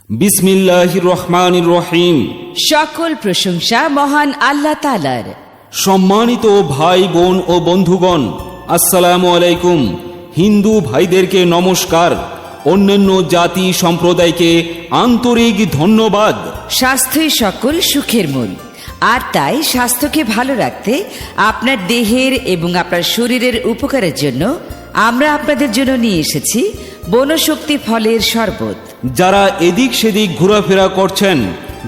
বিসমিল্লাহির রহমানির রহিম। সকল প্রশংসা মহান আল্লাহ তাআলার। সম্মানিত ভাই বোন ও বন্ধুগণ, আসসালামু আলাইকুম। হিন্দু ভাইদেরকে নমস্কার, অন্যান্য জাতি সম্প্রদায়কে আন্তরিক ধন্যবাদ। স্বাস্থ্যই সকল সুখের মূল, আর তাই স্বাস্থ্যকে ভালো রাখতে আপনার দেহের এবং আপনার শরীরের উপকারের জন্য আমরা আপনাদের জন্য নিয়ে এসেছি বনশক্তি ফলের শরবত। যারা এদিক সেদিক ঘোরাফেরা করছেন,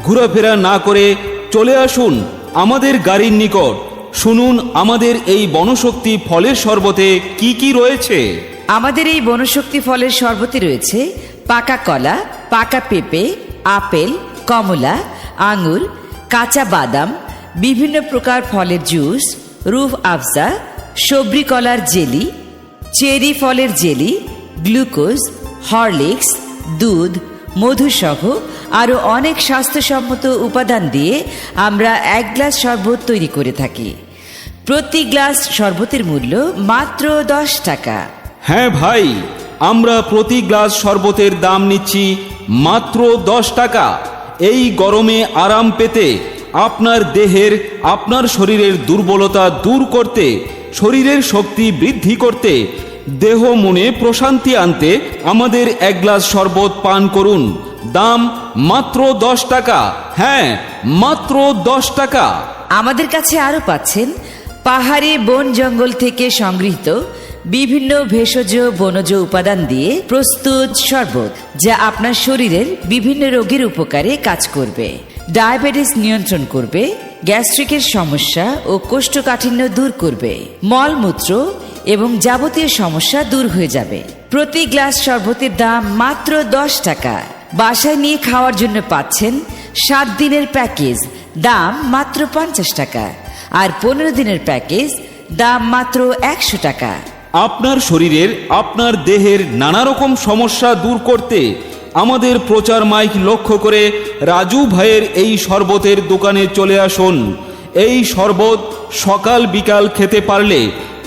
ঘোরাফেরা না করে চলে আসুন আমাদের গাড়ির নিকট। শুনুন আমাদের এই বনশক্তি ফলের শরবতে কি কি রয়েছে। আমাদের এই বনশক্তি ফলের শরবতে রয়েছে পাকা কলা, পাকা পেঁপে, আপেল, কমলা, আঙুর, কাঁচা বাদাম, বিভিন্ন প্রকার ফলের জুস, রুহ আফজা, সবরি কলার জেলি, চেরি ফলের জেলি, গ্লুকোজ, হরলিক্স, দুধ, মধুসহ আরও অনেক স্বাস্থ্যসম্মত উপাদান দিয়ে আমরা এক গ্লাস শরবত তৈরি করে থাকি। প্রতি গ্লাস শরবতের মূল্য মাত্র 10 টাকা। হ্যাঁ ভাই, আমরা প্রতি গ্লাস শরবতের দাম নিচ্ছি মাত্র 10 টাকা। এই গরমে আরাম পেতে, আপনার দেহের, আপনার শরীরের দুর্বলতা দূর করতে, শরীরের শক্তি বৃদ্ধি করতে, দেহ মনে প্রশান্তি আনতে আমাদের এক গ্লাস শরবত পান করুন। দাম মাত্র 10 টাকা। হ্যাঁ, মাত্র 10 টাকা। আমাদের কাছে আরও পাচ্ছেন পাহাড়ি বন জঙ্গল থেকে সংগৃহীত বিভিন্ন ভেষজ বনজ উপাদান দিয়ে প্রস্তুত শরবত, যা আপনার শরীরের বিভিন্ন রোগের উপকারে কাজ করবে। ডায়াবেটিস নিয়ন্ত্রণ করবে, গ্যাস্ট্রিকের সমস্যা ও কোষ্ঠকাঠিন্য দূর করবে, মলমূত্র এবং যাবতীয় সমস্যা দূর হয়ে যাবে। প্রতি গ্লাস শরবতের দাম মাত্র 10 টাকা। বাসায় নিয়ে খাওয়ার জন্য পাচ্ছেন 7 দিনের প্যাকেজ, দাম মাত্র 50 টাকা, আর 15 দিনের প্যাকেজ, দাম মাত্র 100 টাকা। আপনার শরীরের, আপনার দেহের নানা রকম সমস্যা দূর করতে আমাদের প্রচার মাইক লক্ষ্য করে রাজু ভাইয়ের এই শরবতের দোকানে চলে আসুন। এই শরবত সকাল বিকাল খেতে পারলে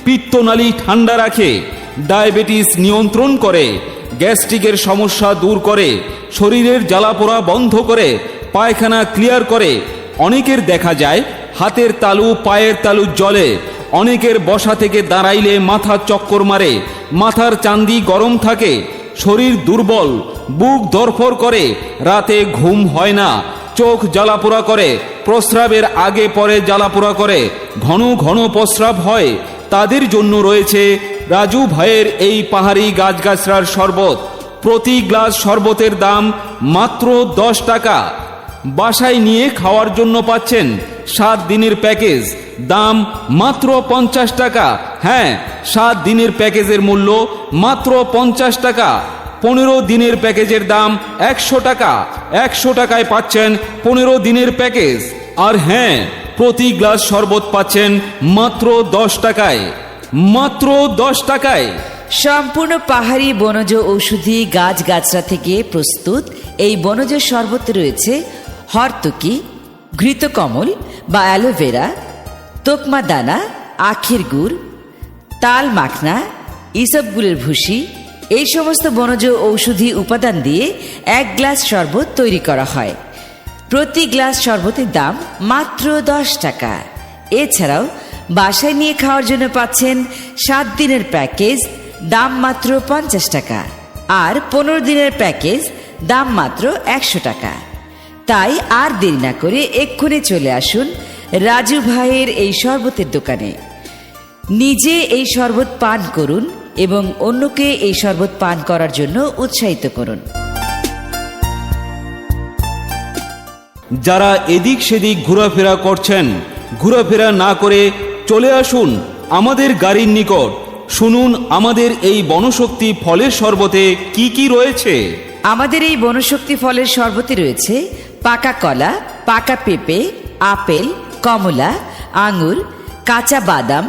পিত্তনালী ঠান্ডা রাখে, ডায়াবেটিস নিয়ন্ত্রণ করে, গ্যাস্ট্রিকের সমস্যা দূর করে, শরীরের জ্বালাপোড়া বন্ধ করে, পায়খানা ক্লিয়ার করে। অনেকের দেখা যায় হাতের তালু, পায়ের তালু জ্বলে, অনেকের বসা থেকে দাঁড়াইলে মাথা চক্কর মারে, মাথার চান্দি গরম থাকে, শরীর দুর্বল, বুক ধরফর করে, রাতে ঘুম হয় না, চোখ জ্বালাপোড়া করে, প্রস্রাবের আগে পরে জ্বালাপোড়া করে, ঘন ঘন প্রস্রাব হয়। তাদের জন্য রয়েছে রাজু ভাইয়ের এই পাহাড়ি গাছগাছড়ার শরবত। প্রতি গ্লাস শরবতের দাম মাত্র 10 টাকা। বাসায় নিয়ে খাওয়ার জন্য পাচ্ছেন 7 দিনের প্যাকেজ, দাম মাত্র 50 টাকা। হ্যাঁ, 7 দিনের প্যাকেজের মূল্য মাত্র 50 টাকা। 15 দিনের প্যাকেজের দাম 100 টাকা। 100 টাকায় পাচ্ছেন 15 দিনের প্যাকেজ। আর হ্যাঁ, প্রতি গ্লাস শরবত পাচ্ছেন মাত্র 10 টাকায়। মাত্র 10 টাকায়। সম্পূর্ণ পাহাড়ি বনজ ঔষধি গাছগাছড়া থেকে প্রস্তুত এই বনজ শরবতে রয়েছে হরতকি, ঘৃতকমল বা অ্যালোভেরা, তোকমা দানা, আখের গুড়, তাল মাখনা, ইসবগুলের ভুসি। এই সমস্ত বনজ ঔষধি উপাদান দিয়ে এক গ্লাস শরবত তৈরি করা হয়। প্রতি গ্লাস শরবতের দাম মাত্র 10 টাকা। এছাড়াও বাসায় নিয়ে খাওয়ার জন্য পাচ্ছেন 7 দিনের প্যাকেজ, দাম মাত্র 50 টাকা, আর 15 দিনের প্যাকেজ, দাম মাত্র 100 টাকা। তাই আর দেরি না করে এক্ষুনি চলে আসুন রাজু ভাইয়ের এই শরবতের দোকানে। নিজে এই শরবত পান করুন এবং অন্যকে এই শরবত পান করার জন্য উৎসাহিত করুন। যারা এদিক সেদিক ঘোরাফেরা করছেন, ঘোরাফেরা না করে চলে আসুন আমাদের গাড়ির নিকট। শুনুন আমাদের এই বনশক্তি ফলের শরবতে কি কি রয়েছে। আমাদের এই বনশক্তি ফলের শরবতে রয়েছে পাকা কলা, পাকা পেঁপে, আপেল, কমলা, আঙুর, কাঁচা বাদাম,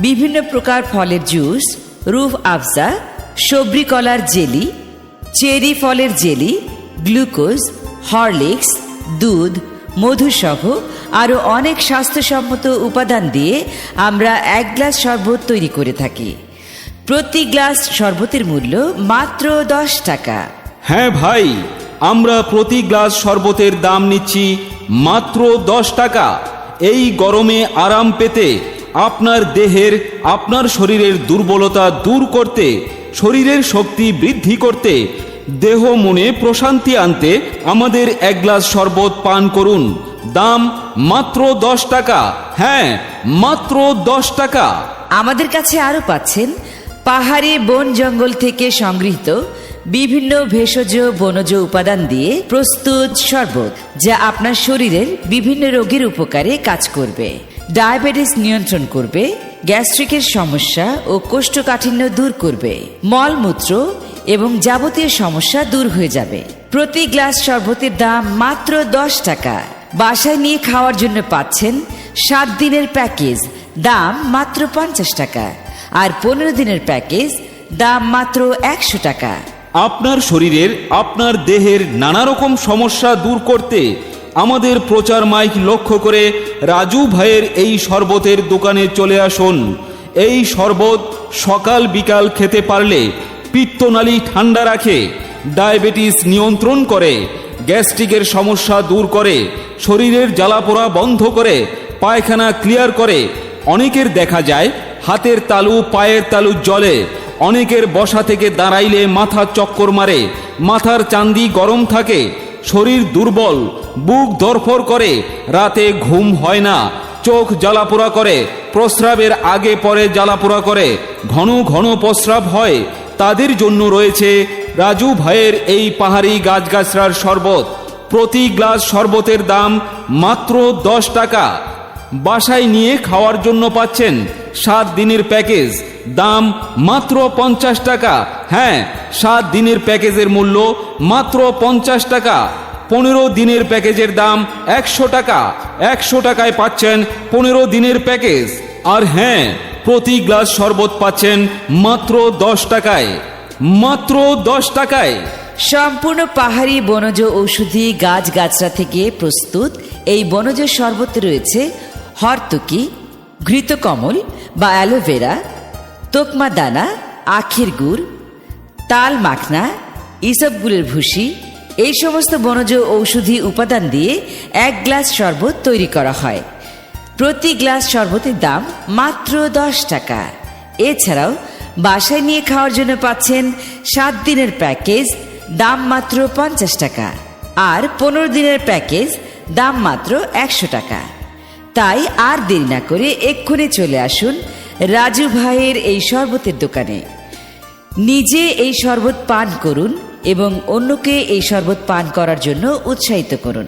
বিভিন্ন প্রকার ফলের জুস, রুহ আফজা, সবরি কলার জেলি, চেরি ফলের জেলি, গ্লুকোজ, হরলিক্স, দুধ, মধুসহ আরও অনেক স্বাস্থ্যসম্মত উপাদান দিয়ে আমরা এক গ্লাস শরবত তৈরি করে থাকি। প্রতি গ্লাস শরবতের মূল্য মাত্র 10 টাকা। হ্যাঁ ভাই, আমরা প্রতি গ্লাস শরবতের দাম নিচ্ছি মাত্র 10 টাকা। এই গরমে আরাম পেতে, আপনার দেহের, আপনার শরীরের দুর্বলতা দূর করতে, শরীরের শক্তি বৃদ্ধি করতে, দেহ মনে প্রশান্তি আনতে আমাদের এক গ্লাস শরবত পান করুন। দাম মাত্র 10 টাকা। হ্যাঁ, মাত্র 10 টাকা। আমাদের কাছে আরও পাচ্ছেন পাহাড়ি বন জঙ্গল থেকে সংগৃহীত বিভিন্ন ভেষজ বনজ উপাদান দিয়ে প্রস্তুত শরবত, যা আপনার শরীরের বিভিন্ন রোগের উপকারে কাজ করবে। ডায়াবেটিস নিয়ন্ত্রণ করবে, গ্যাস্ট্রিকের সমস্যা ও কোষ্ঠকাঠিন্য দূর করবে, মলমূত্র এবং যাবতীয় সমস্যা দূর হয়ে যাবে। প্রতি গ্লাস শরবতের দাম মাত্র 10 টাকা। বাসায় নিয়ে খাওয়ার জন্য পাচ্ছেন 7 দিনের প্যাকেজ, দাম মাত্র 50 টাকা। আর 15 দিনের প্যাকেজ, দাম মাত্র 100 টাকা। আপনার শরীরের, আপনার দেহের নানা রকম সমস্যা দূর করতে আমাদের প্রচার মাইক লক্ষ্য করে রাজু ভাইয়ের এই শরবতের দোকানে চলে আসুন। এই শরবত সকাল বিকাল খেতে পারলে পিত্তনালী ঠান্ডা রাখে, ডায়াবেটিস নিয়ন্ত্রণ করে, গ্যাস্ট্রিকের সমস্যা দূর করে, শরীরের জ্বালাপোড়া বন্ধ করে, পায়খানা ক্লিয়ার করে। অনেকের দেখা যায় হাতের তালু, পায়ের তালু জ্বলে, অনেকের বসা থেকে দাঁড়াইলে মাথা চক্কর মারে, মাথার চান্দি গরম থাকে, শরীর দুর্বল, বুক ধরফর করে, রাতে ঘুম হয় না, চোখ জ্বালাপোড়া করে, প্রস্রাবের আগে পরে জ্বালাপোড়া করে, ঘন ঘন প্রস্রাব হয়। তাদের জন্য রয়েছে রাজু ভাইয়ের এই পাহাড়ি গাছগাছড়ার শরবত। প্রতি গ্লাস শরবতের দাম মাত্র 10 টাকা। বাসায় নিয়ে খাওয়ার জন্য পাচ্ছেন 7 দিনের প্যাকেজ, দাম মাত্র 50 টাকা। হ্যাঁ, 7 দিনের প্যাকেজের মূল্য মাত্র 50 টাকা। 15 দিনের প্যাকেজের দাম 100 টাকা। 100 টাকায় পাচ্ছেন 15 দিনের প্যাকেজ। আর হ্যাঁ, প্রতি গ্লাস শরবত পাচ্ছেন মাত্র 10 টাকায়। মাত্র 10 টাকায়। সম্পূর্ণ পাহাড়ি বনজ ঔষধি গাছগাছড়া থেকে প্রস্তুত এই বনজ শরবতে রয়েছে হরতকি, ঘৃতকমল বা অ্যালোভেরা, তোকমা দানা, আখের গুড়, তাল মাখনা, ইসবগুলের ভুসি। এই সমস্ত বনজ ঔষধি উপাদান দিয়ে এক গ্লাস শরবত তৈরি করা হয়। প্রতি গ্লাস শরবতের দাম মাত্র 10 টাকা। এছাড়াও বাসায় নিয়ে খাওয়ার জন্য পাচ্ছেন 7 দিনের প্যাকেজ, দাম মাত্র 50 টাকা। আর 15 দিনের প্যাকেজ, দাম মাত্র 100 টাকা। তাই আর দেরি না করে এক্ষুনি চলে আসুন রাজু ভাইয়ের এই শরবতের দোকানে। নিজে এই শরবত পান করুন এবং অন্যকে এই শরবত পান করার জন্য উৎসাহিত করুন।